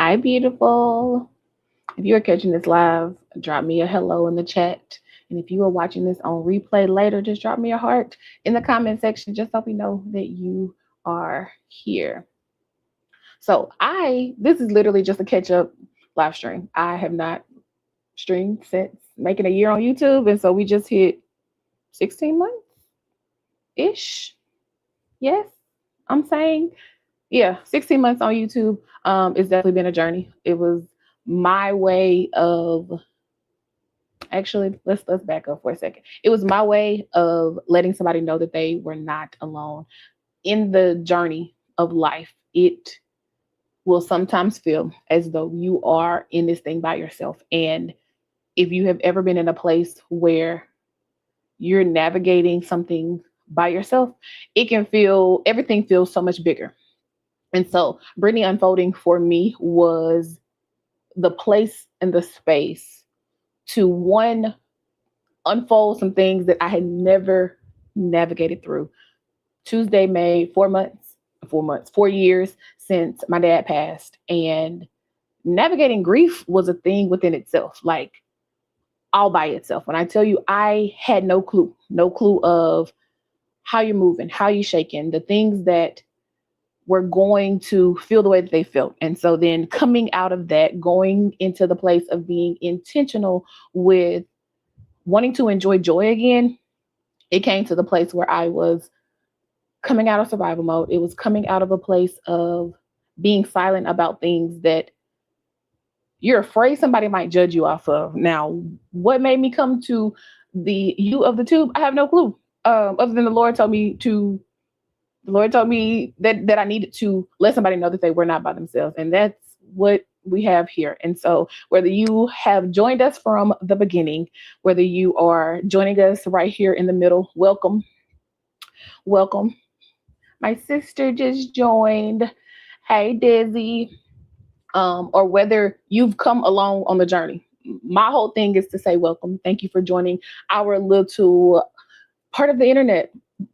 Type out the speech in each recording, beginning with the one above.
Hi, beautiful. If you are catching this live, drop me a hello in the chat. And if you are watching this on replay later, just drop me a heart in the comment section just so we know that you are here. So, this is literally just a catch up live stream. I have not streamed since making a year on YouTube. And so we just hit 16 months ish. Yes, I'm saying. Yeah, 16 months on YouTube. It's definitely been a journey. It was my way of actually let's back up for a second. It was my way of letting somebody know that they were not alone in the journey of life. It will sometimes feel as though you are in this thing by yourself. And if you have ever been in a place where you're navigating something by yourself, it can feel everything feels so much bigger. And so Brittany Unfolding for me was the place and the space to one, unfold some things that I had never navigated through. Tuesday made 4 years since my dad passed. And navigating grief was a thing within itself, like all by itself. When I tell you, I had no clue of how you're moving, how you're shaking, the things that were going to feel the way that they felt. And so then coming out of that, going into the place of being intentional with wanting to enjoy joy again, it came to the place where I was coming out of survival mode. It was coming out of a place of being silent about things that you're afraid somebody might judge you off of. Now, what made me come to the you of the tube? I have no clue. Other than the Lord told me that I needed to let somebody know that they were not by themselves. And that's what we have here. And so whether you have joined us from the beginning, whether you are joining us right here in the middle, welcome. Welcome. My sister just joined. Hey, Desi. Or whether you've come along on the journey. My whole thing is to say welcome. Thank you for joining our little part of the internet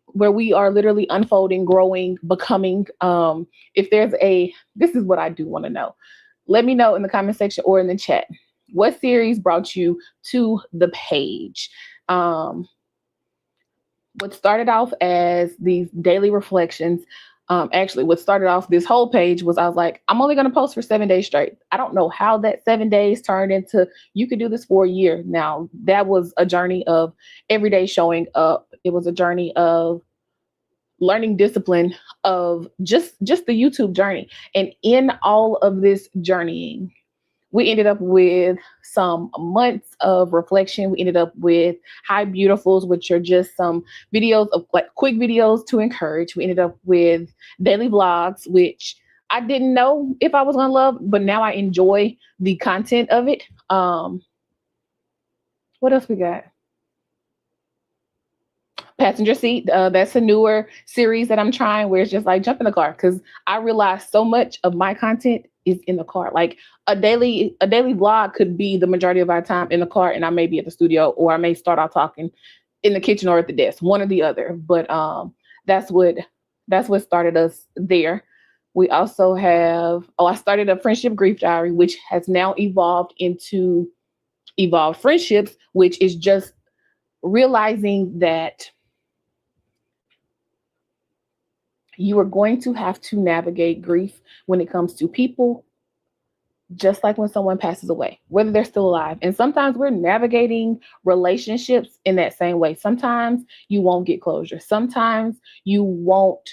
where we are literally unfolding, growing, becoming. If there's this is what I do want to know. Let me know in the comment section or in the chat. What series brought you to the page? What started off as these daily reflections, actually, what started off this whole page was I was like, I'm only going to post for 7 days straight. I don't know how that 7 days turned into you could do this for a year. Now, that was a journey of every day showing up. It was a journey of learning discipline, of just the YouTube journey. And in all of this journeying, we ended up with some months of reflection. We ended up with Hi Beautifuls, which are just some videos of like quick videos to encourage. We ended up with daily vlogs, which I didn't know if I was going to love, but now I enjoy the content of it. What else we got? Passenger seat. That's a newer series that I'm trying where it's just like jump in the car because I realize so much of my content is in the car. Like a daily vlog could be the majority of our time in the car, and I may be at the studio or I may start off talking in the kitchen or at the desk, one or the other. But that's what started us there. We also have I started a friendship grief diary, which has now evolved into Evolved Friendships, which is just realizing that you are going to have to navigate grief when it comes to people, just like when someone passes away, whether they're still alive. And sometimes we're navigating relationships in that same way. Sometimes you won't get closure. Sometimes you won't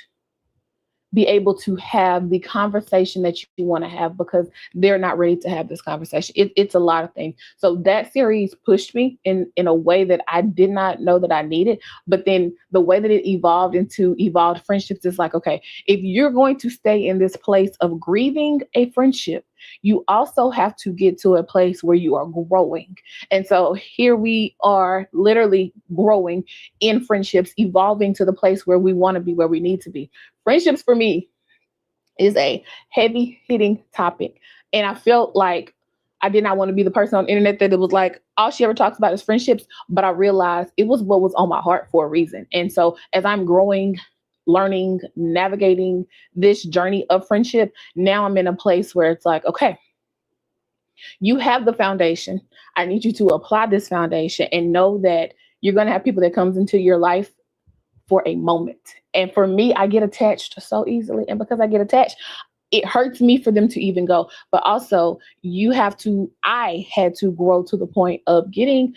be able to have the conversation that you want to have because they're not ready to have this conversation. It's a lot of things. So that series pushed me in a way that I did not know that I needed. But then the way that it evolved into Evolved Friendships is like, okay, if you're going to stay in this place of grieving a friendship, you also have to get to a place where you are growing. And so here we are literally growing in friendships, evolving to the place where we want to be, where we need to be. Friendships for me is a heavy hitting topic. And I felt like I did not want to be the person on the internet that it was like, all she ever talks about is friendships. But I realized it was what was on my heart for a reason. And so as I'm growing, learning, navigating this journey of friendship, now I'm in a place where it's like, okay, You have the foundation. I need you to apply this foundation and know that you're going to have people that comes into your life for a moment. And for me, I get attached so easily. And because I get attached, it hurts me for them to even go. But also, I had to grow to the point of getting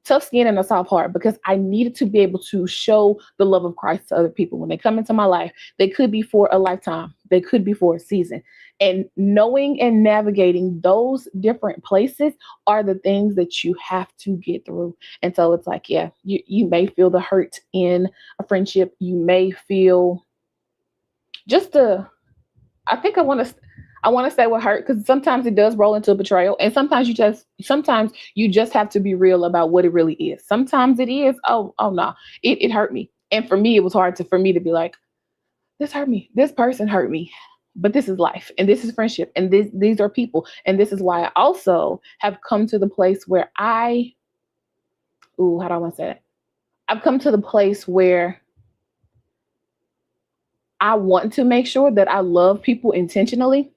tough skin and a soft heart because I needed to be able to show the love of Christ to other people. When they come into my life, they could be for a lifetime, they could be for a season. And knowing and navigating those different places are the things that you have to get through. And so it's like, yeah, you may feel the hurt in a friendship. You may feel just the, I think I want to say what hurt because sometimes it does roll into betrayal, and sometimes you just have to be real about what it really is. Sometimes it is, oh no, it hurt me, and for me it was hard for me to be like, this hurt me, this person hurt me, but this is life, and this is friendship, and these are people, and this is why I also have come to the place where how do I want to say that? I've come to the place where I want to make sure that I love people intentionally,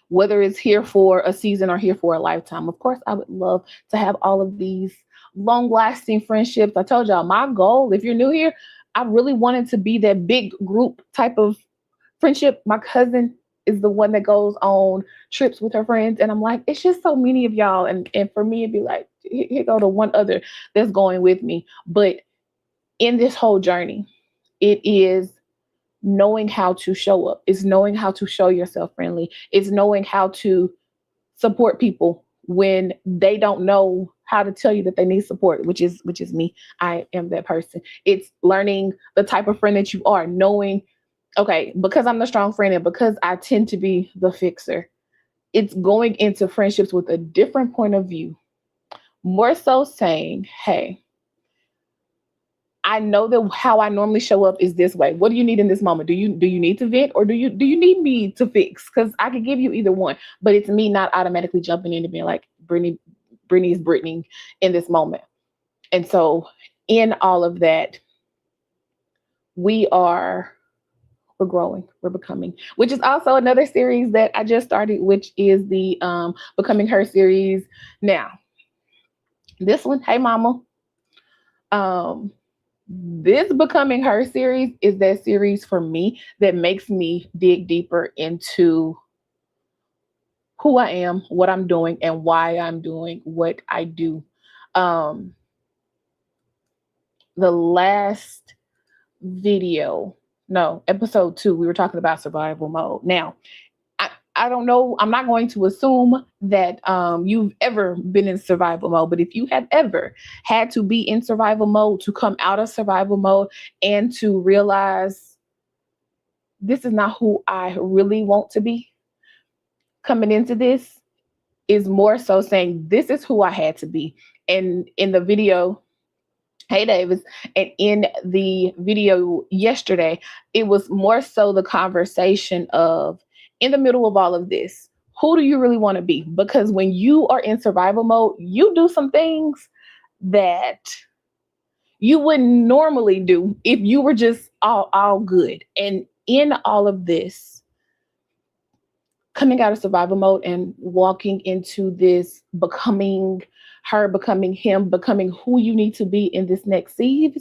whether it's here for a season or here for a lifetime. Of course, I would love to have all of these long lasting friendships. I told y'all my goal, if you're new here, I really wanted to be that big group type of friendship. My cousin is the one that goes on trips with her friends. And I'm like, it's just so many of y'all. And for me, it'd be like, here go to one other that's going with me. But in this whole journey, it is knowing how to show up. It's knowing how to show yourself friendly. It's knowing how to support people when they don't know how to tell you that they need support, which is me. I am that person. It's learning the type of friend that you are, knowing, okay, because I'm the strong friend and because I tend to be the fixer, it's going into friendships with a different point of view. More so saying, hey, I know that how I normally show up is this way. What do you need in this moment? Do you need to vent or do you need me to fix? Because I could give you either one, but it's me not automatically jumping in and being like, Brittany is Brittany in this moment. And so in all of that, we're growing, we're becoming, which is also another series that I just started, which is the Becoming Her series. Now, this one, hey mama. This Becoming Her series is that series for me that makes me dig deeper into who I am, what I'm doing, and why I'm doing what I do. The last episode 2, we were talking about survival mode. Now, I don't know. I'm not going to assume that you've ever been in survival mode, but if you have ever had to be in survival mode to come out of survival mode and to realize this is not who I really want to be, coming into this is more so saying this is who I had to be. And in the video, hey Davis, and in the video yesterday, it was more so the conversation of, in the middle of all of this, who do you really want to be? Because when you are in survival mode, you do some things that you wouldn't normally do if you were just all good. And in all of this, coming out of survival mode and walking into this becoming her, becoming him, becoming who you need to be in this next season,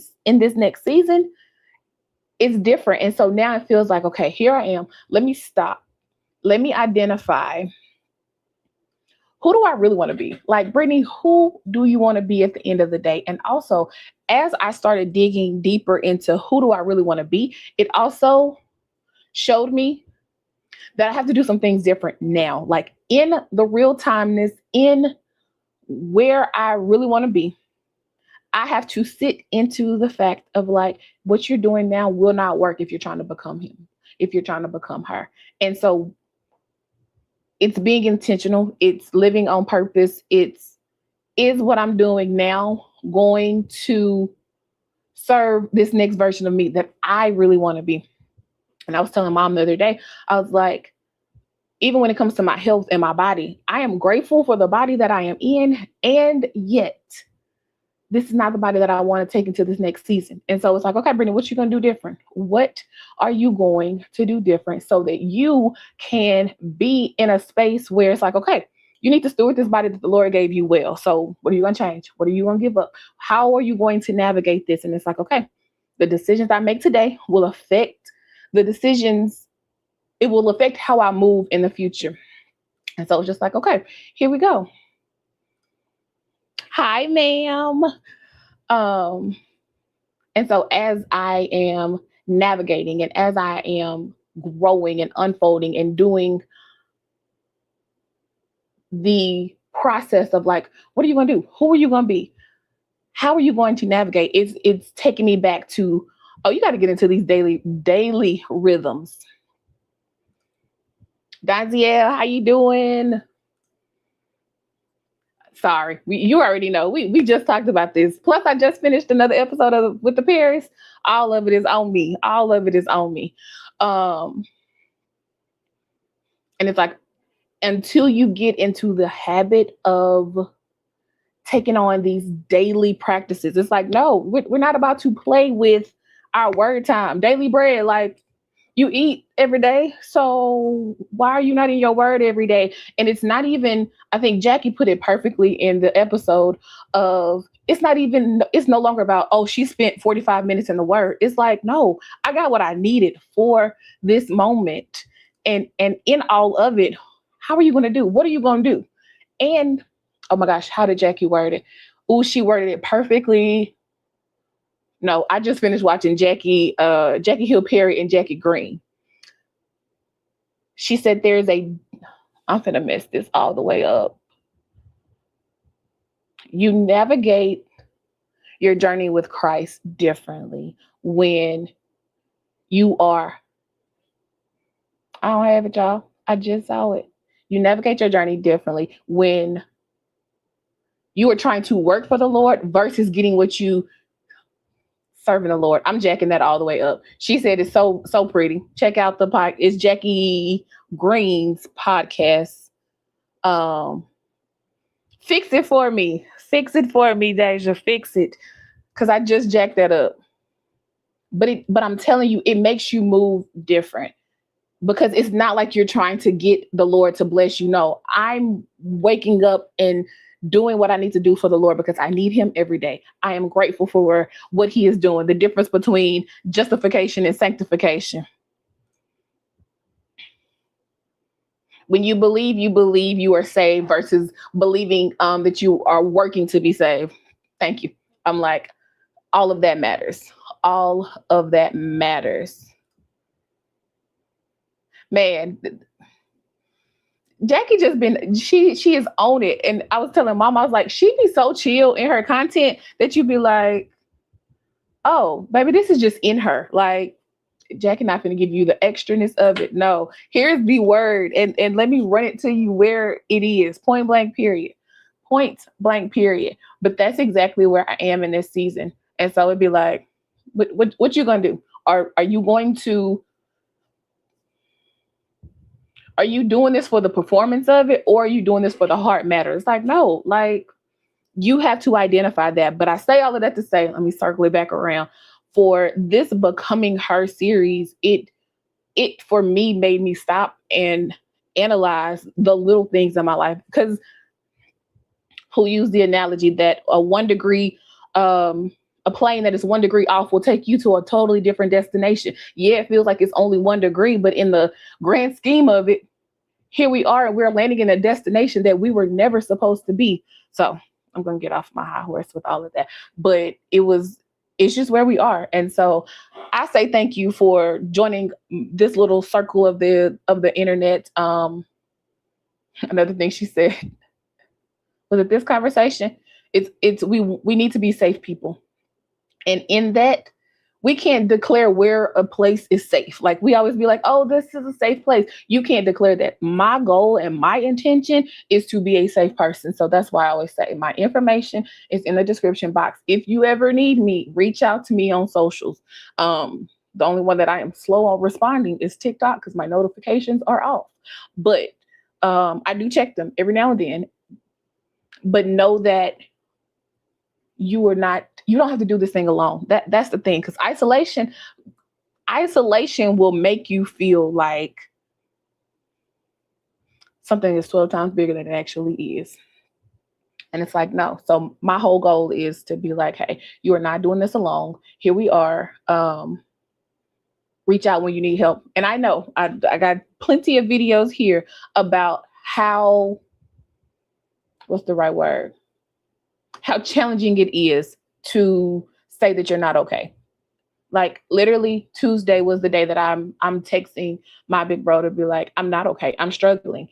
it's different. And so now it feels like, okay, here I am. Let me stop. Let me identify, who do I really want to be? Like, Brittany, who do you want to be at the end of the day? And also, as I started digging deeper into who do I really want to be, it also showed me that I have to do some things different now. Like in the real timeness, in where I really want to be, I have to sit into the fact of like, what you're doing now will not work if you're trying to become him, if you're trying to become her. And so it's being intentional. It's living on purpose. Is what I'm doing now going to serve this next version of me that I really want to be? And I was telling mom the other day, I was like, even when it comes to my health and my body, I am grateful for the body that I am in. And yet, this is not the body that I want to take into this next season. And so it's like, okay, Brittany, what you going to do different? What are you going to do different so that you can be in a space where it's like, okay, You need to steward this body that the Lord gave you well. So what are you going to change? What are you going to give up? How are you going to navigate this? And it's like, okay, the decisions I make today will affect the decisions. It will affect how I move in the future. And so it's just like, okay, here we go. Hi, ma'am. Um, and so as I am navigating and as I am growing and unfolding and doing the process of like, what are you going to do? Who are you going to be? How are you going to navigate? It's taking me back to, oh, you got to get into these daily rhythms. Daziel, how you doing? Sorry, you already know. We just talked about this. Plus, I just finished another episode of with the Paris. All of it is on me. All of it is on me. Um, and it's like until you get into the habit of taking on these daily practices, it's like no, we're not about to play with our word time, daily bread. Like you eat every day. So why are you not in your word every day? And it's not even, I think Jackie put it perfectly in the episode of it's no longer about, oh, she spent 45 minutes in the word. It's like, no, I got what I needed for this moment. And in all of it, how are you going to do? What are you going to do? And oh my gosh, how did Jackie word it? Oh, she worded it perfectly. No, I just finished watching Jackie Hill Perry and Jackie Green. She said I'm gonna mess this all the way up. You navigate your journey with Christ differently when you are, I don't have it, y'all. I just saw it. You navigate your journey differently when you are trying to work for the Lord versus getting what you serving the Lord. I'm jacking that all the way up. She said it's so pretty. Check out the podcast. It's Jackie Green's podcast. Fix it for me. Fix it for me, Deja. Fix it. Cause I just jacked that up. But I'm telling you, it makes you move different. Because it's not like you're trying to get the Lord to bless you. No, I'm waking up and doing what I need to do for the Lord because I need him every day. I am grateful for what he is doing, the difference between justification and sanctification. When you believe you are saved versus believing that you are working to be saved. Thank you. I'm like, all of that matters. All of that matters. Man, Jackie just been she is on it. And I was telling mom, I was like, she be so chill in her content that you'd be like, oh, baby, this is just in her. Like, Jackie not gonna give you the extraness of it. No, here's the word, and let me run it to you where it is. Point blank, period. Point blank, period. But that's exactly where I am in this season. And so it'd be like, what you gonna do? Are you going to are you doing this for the performance of it, or are you doing this for the heart matter? It's like, no, like you have to identify that. But I say all of that to say, let me circle it back around. For this Becoming Her series, it for me made me stop and analyze the little things in my life. Because who used the analogy that a plane that is 1 degree off will take you to a totally different destination. Yeah, it feels like it's only 1 degree, but in the grand scheme of it, here we are, and we're landing in a destination that we were never supposed to be. So I'm going to get off my high horse with all of that. But it's just where we are. And so I say thank you for joining this little circle of the internet. Another thing she said was that this conversation, we need to be safe people. And in that, we can't declare where a place is safe. Like we always be like, oh, this is a safe place. You can't declare that. My goal and my intention is to be a safe person. So that's why I always say my information is in the description box. If you ever need me, reach out to me on socials. The only one that I am slow on responding is TikTok because my notifications are off. But I do check them every now and then. But know that you don't have to do this thing alone. That's the thing. Because isolation will make you feel like something is 12 times bigger than it actually is. And it's like, no. So my whole goal is to be like, hey, you are not doing this alone. Here we are. Reach out when you need help. And I know I got plenty of videos here about how, what's the right word? How challenging it is to say that you're not okay. Like literally Tuesday was the day that I'm texting my big bro to be like, I'm not okay. I'm struggling.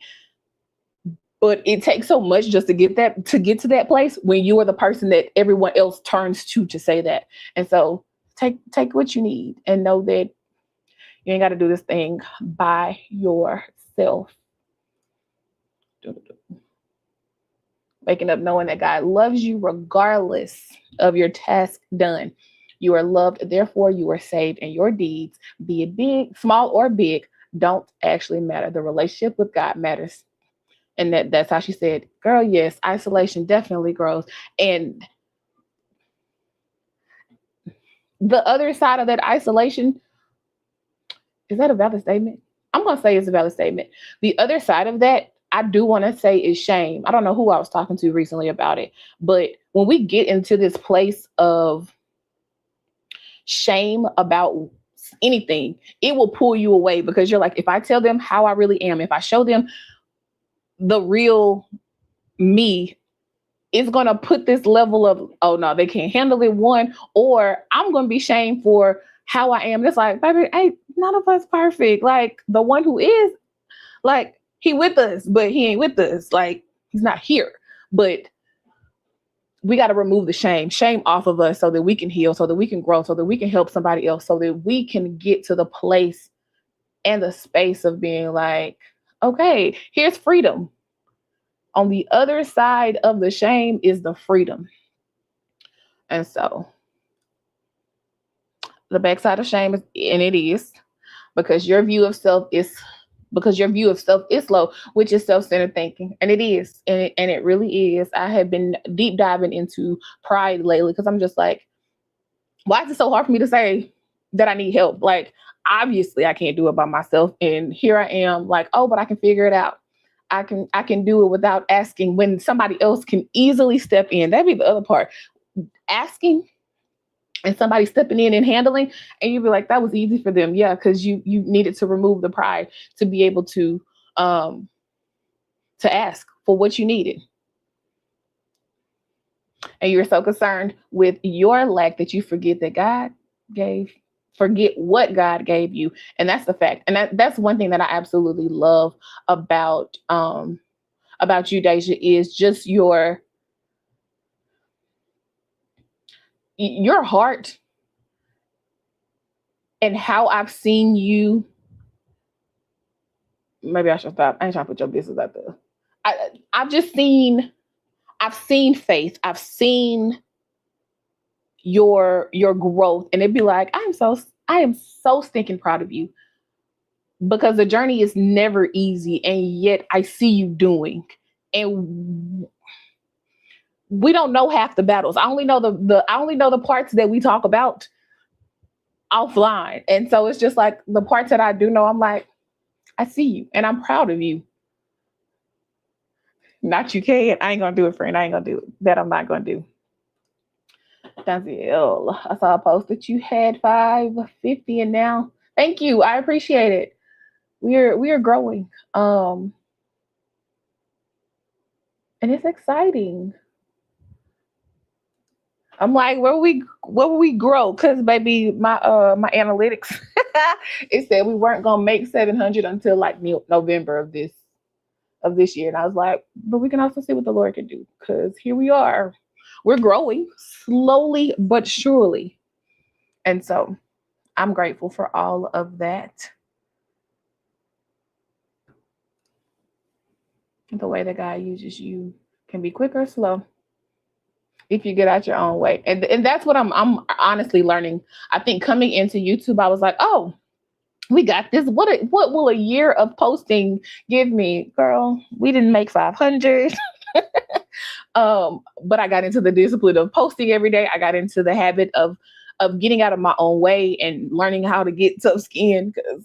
But it takes so much just to get to that place when you are the person that everyone else turns to say that. And so take what you need and know that you ain't got to do this thing by yourself. Waking up knowing that God loves you regardless of your task done. You are loved, therefore you are saved, and your deeds, be it big, small, or big, don't actually matter. The relationship with God matters. And that's how she said, girl, yes, isolation definitely grows. And the other side of that isolation, is that a valid statement? I'm going to say it's a valid statement. The other side of that, I do want to say, is shame. I don't know who I was talking to recently about it, but when we get into this place of shame about anything, it will pull you away because you're like, if I tell them how I really am, if I show them the real me, it's going to put this level of, oh no, they can't handle it, one, or I'm going to be shamed for how I am. It's like, baby, ain't none of us perfect. Like the one who is, like, he with us, but he ain't with us. Like he's not here. But we got to remove the shame off of us so that we can heal, so that we can grow, so that we can help somebody else, so that we can get to the place and the space of being like, okay, here's freedom. On the other side of the shame is the freedom. And so the backside of shame is, and it is, because your view of self is low, which is self-centered thinking. And it is. And it really is. I have been deep diving into pride lately because I'm just like, why is it so hard for me to say that I need help? Like, obviously I can't do it by myself. And here I am like, oh, but I can figure it out. I can do it without asking when somebody else can easily step in. That'd be the other part. Asking and somebody stepping in and handling, and you'd be like, that was easy for them. Yeah, because you needed to remove the pride to be able to ask for what you needed. And you're so concerned with your lack that you forget that forget what God gave you. And that's the fact. And that's one thing that I absolutely love about you, Deja, is just your heart and how I've seen you. Maybe I should stop. I ain't trying to put your business out there. I've seen faith. I've seen your growth, and it'd be like, I am so stinking proud of you, because the journey is never easy, and yet I see you doing. And we don't know half the battles. I only know the parts that we talk about offline. And so it's just like the parts that I do know, I'm like, I see you and I'm proud of you. Not you can. I ain't gonna do it, friend. I ain't gonna do it. That I'm not gonna do. Danziel, I saw a post that you had 550 and now. Thank you. I appreciate it. We are growing. And it's exciting. I'm like, where will we grow? Because baby, my analytics, it said we weren't gonna make 700 until like November of this year. And I was like, but we can also see what the Lord can do, because here we are. We're growing slowly but surely. And so I'm grateful for all of that. The way that God uses you can be quick or slow if you get out your own way. And that's what I'm honestly learning. I think coming into YouTube, I was like, oh, we got this. What will a year of posting give me? Girl, we didn't make 500. But I got into the discipline of posting every day. I got into the habit of getting out of my own way and learning how to get tough skin, because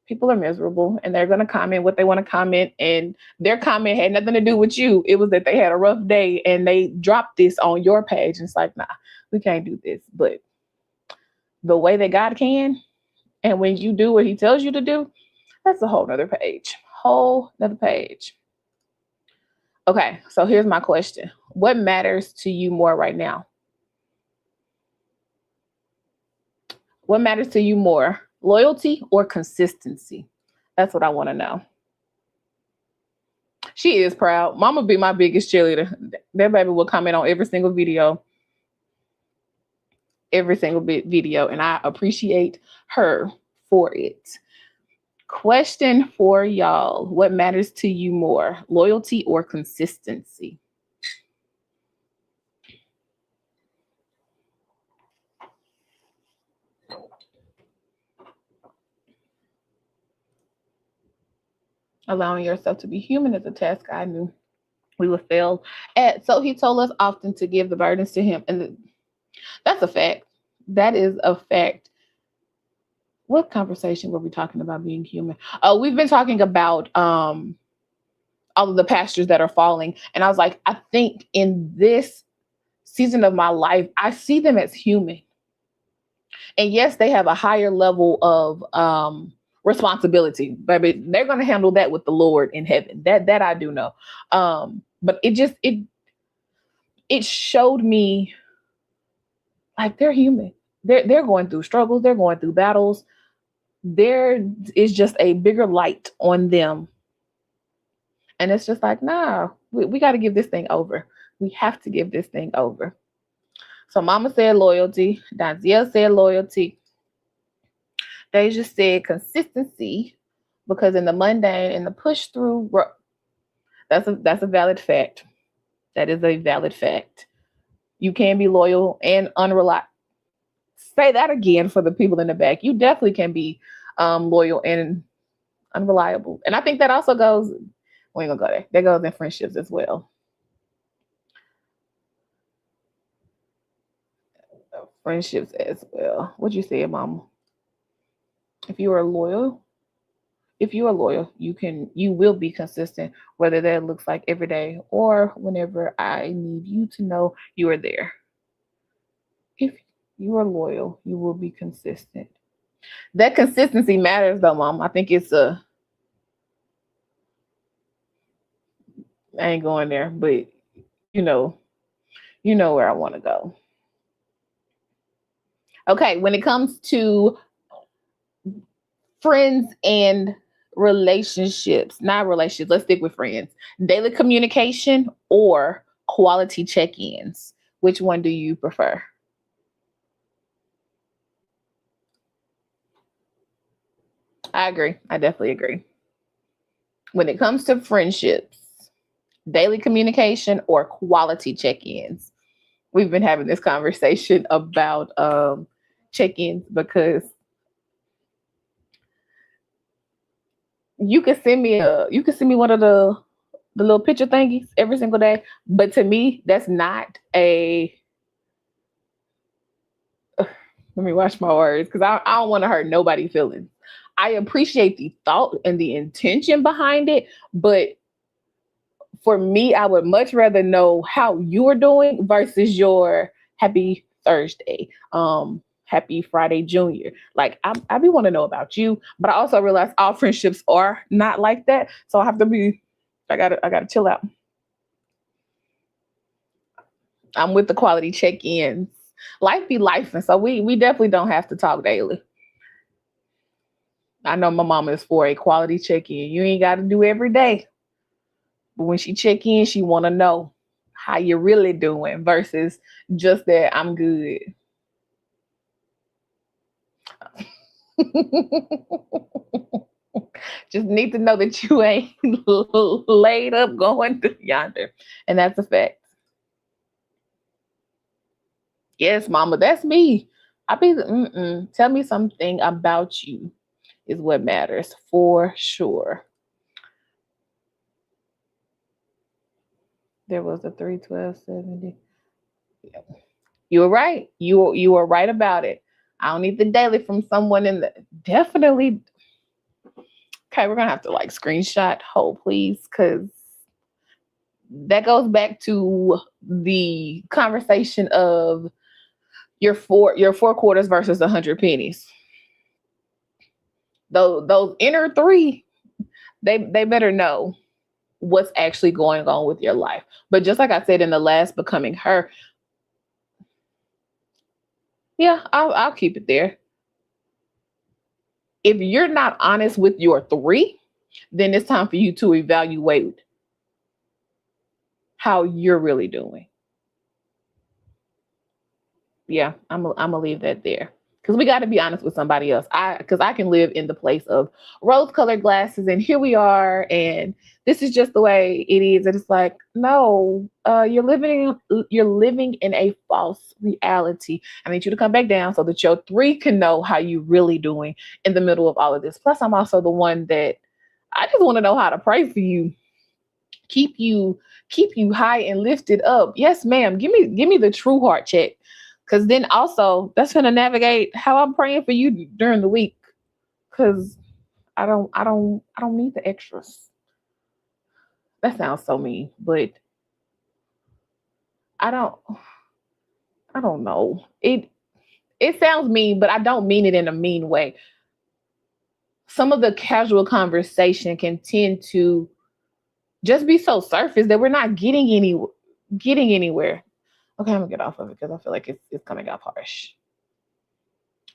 People are miserable and they're going to comment what they want to comment. And their comment had nothing to do with you. It was that they had a rough day and they dropped this on your page. And it's like, nah, we can't do this. But the way that God can, and when you do what he tells you to do, that's a whole nother page. Whole nother page. Okay, so here's my question. What matters to you more right now? What matters to you more? Loyalty or consistency? That's what I want to know. She is proud. Mama be my biggest cheerleader. That baby will comment on every single bit video, and I appreciate her for it. Question for y'all. What matters to you more? Loyalty or consistency? Allowing yourself to be human is a task I knew we would fail at. So he told us often to give the burdens to him. And that's a fact. That is a fact. What conversation were we talking about being human? Oh, we've been talking about all of the pastures that are falling. And I was like, I think in this season of my life, I see them as human. And yes, they have a higher level of responsibility, but they're going to handle that with the Lord in heaven. That I do know. But it showed me like they're human. They're going through struggles. They're going through battles. There is just a bigger light on them. And it's just like, nah, we got to give this thing over. We have to give this thing over. So Mama said loyalty. Donziel said loyalty. Deja said consistency, because in the mundane and the push through, that's a valid fact. That is a valid fact. You can be loyal and unreliable. Say that again for the people in the back. You definitely can be loyal and unreliable. And I think that also goes, we ain't gonna go there. That goes in friendships as well. Friendships as well. What you say, Mama? If you are loyal, you will be consistent, whether that looks like every day or whenever I need you to know you are there. If you are loyal, you will be consistent. That consistency matters though, Mom. I think I ain't going there, but you know, you know where I want to go. Okay, when it comes to friends and relationships, not relationships, let's stick with friends. Daily communication or quality check-ins. Which one do you prefer? I agree. I definitely agree. When it comes to friendships, daily communication or quality check-ins. We've been having this conversation about check-ins because you can send me one of the little picture thingies every single day, but to me that's not a let me watch my words because I don't want to hurt nobody's feelings. I appreciate the thought and the intention behind it, but for me, I would much rather know how you are doing versus your happy Thursday, happy Friday Junior. Like I be want to know about you, but I also realize all friendships are not like that. So I have to be. I gotta chill out. I'm with the quality check-ins. Life be life, and so we definitely don't have to talk daily. I know my mama is for a quality check-in. You ain't got to do every day, but when she check in, she want to know how you really doing versus just that I'm good. Just need to know that you ain't laid up going through yonder. And that's a fact. Yes, mama, that's me. I be tell me something about you is what matters for sure. There was a 31270. You were right. You were right about it. I don't need the daily from someone in the definitely Okay, we're gonna have to like screenshot Hope, please, because that goes back to the conversation of your four quarters versus 100 pennies. Those inner three, they better know what's actually going on with your life. But just like I said in the last Becoming Her, yeah, I'll keep it there. If you're not honest with your three, then it's time for you to evaluate how you're really doing. Yeah, I'm gonna leave that there because we got to be honest with somebody else. Because I can live in the place of rose-colored glasses, and here we are, and this is just the way it is. And it's like, no, you're living in a false reality. I need you to come back down so that your three can know how you really doing in the middle of all of this. Plus, I'm also the one that I just want to know how to pray for you, keep you keep you high and lifted up. Yes, ma'am. Give me the true heart check. Cause then also that's gonna navigate how I'm praying for you during the week. Cause I don't need the extras. That sounds so mean, but I don't I don't know. It sounds mean, but I don't mean it in a mean way. Some of the casual conversation can tend to just be so surface that we're not getting anywhere. Okay, I'm gonna get off of it because I feel like it's coming up harsh.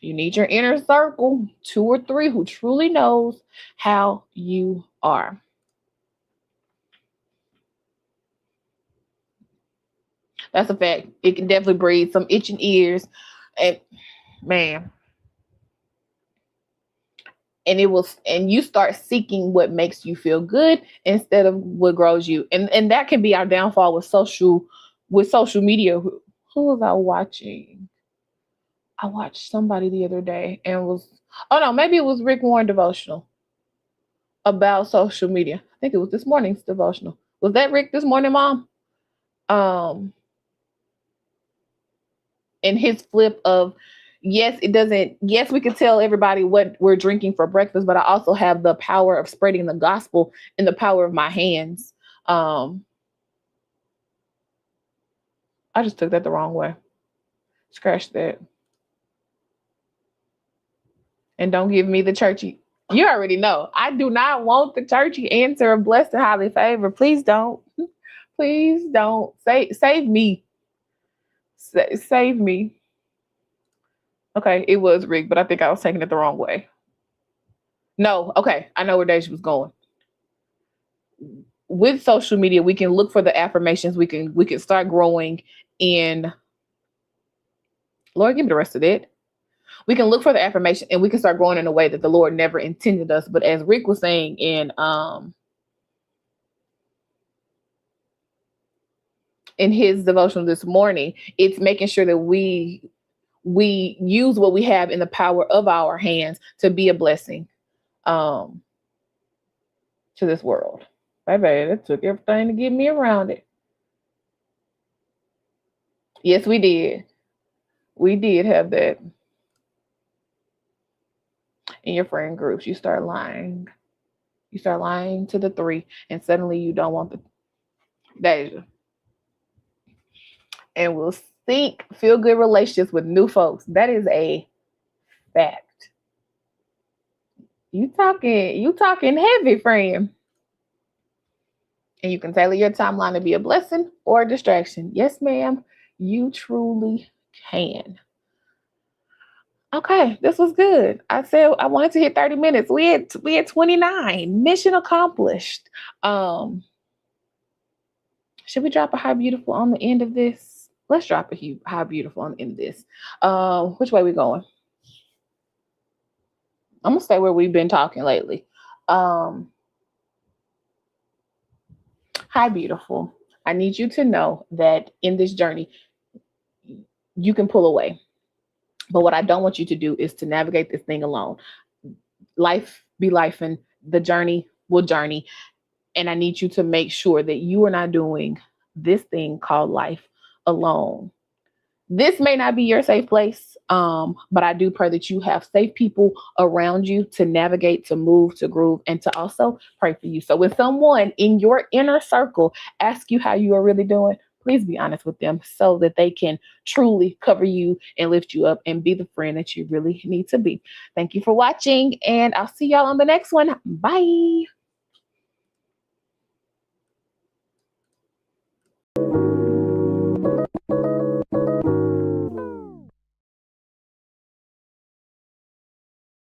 You need your inner circle, two or three who truly knows how you are. That's a fact. It can definitely breed some itching ears, and man, and you start seeking what makes you feel good instead of what grows you, and that can be our downfall with social media. Who was I watching? I watched somebody the other day and was, oh no, maybe it was Rick Warren devotional about social media. I think it was this morning's devotional. Was that Rick this morning, Mom? Um, and his flip of, yes, it doesn't. Yes, we can tell everybody what we're drinking for breakfast, but I also have the power of spreading the gospel in the power of my hands. Um, I just took that the wrong way. Scratch that, and don't give me the churchy. You already know. I do not want the churchy answer of blessed and highly favored. Please don't. Please don't. Save me. Save me. Okay, it was rigged, but I think I was taking it the wrong way. No, okay, I know where Deja was going. With social media, we can look for the affirmations. We can start growing in. Lord, give me the rest of it. We can look for the affirmation, and we can start growing in a way that the Lord never intended us. But as Rick was saying in his devotional this morning, it's making sure that we use what we have in the power of our hands to be a blessing um to this world. Baby, that took everything to get me around it. Yes, we did. We did have that in your friend groups. You start lying. You start lying to the three, and suddenly you don't want the Deja. And we'll seek feel good relationships with new folks. That is a fact. You talking heavy, friend. And you can tailor your timeline to be a blessing or a distraction. Yes, ma'am. You truly can. Okay, this was good. I said I wanted to hit 30 minutes. We had 29. Mission accomplished. Um, should we drop a high beautiful on the end of this? Let's drop a high beautiful on the end of this. Which way we going? I'm gonna stay where we've been talking lately. Um, Hi beautiful. I need you to know that in this journey, you can pull away. But what I don't want you to do is to navigate this thing alone. Life be life, and the journey will journey. And I need you to make sure that you are not doing this thing called life alone. This may not be your safe place, but I do pray that you have safe people around you to navigate, to move, to groove, and to also pray for you. So when someone in your inner circle asks you how you are really doing, please be honest with them so that they can truly cover you and lift you up and be the friend that you really need to be. Thank you for watching, and I'll see y'all on the next one. Bye.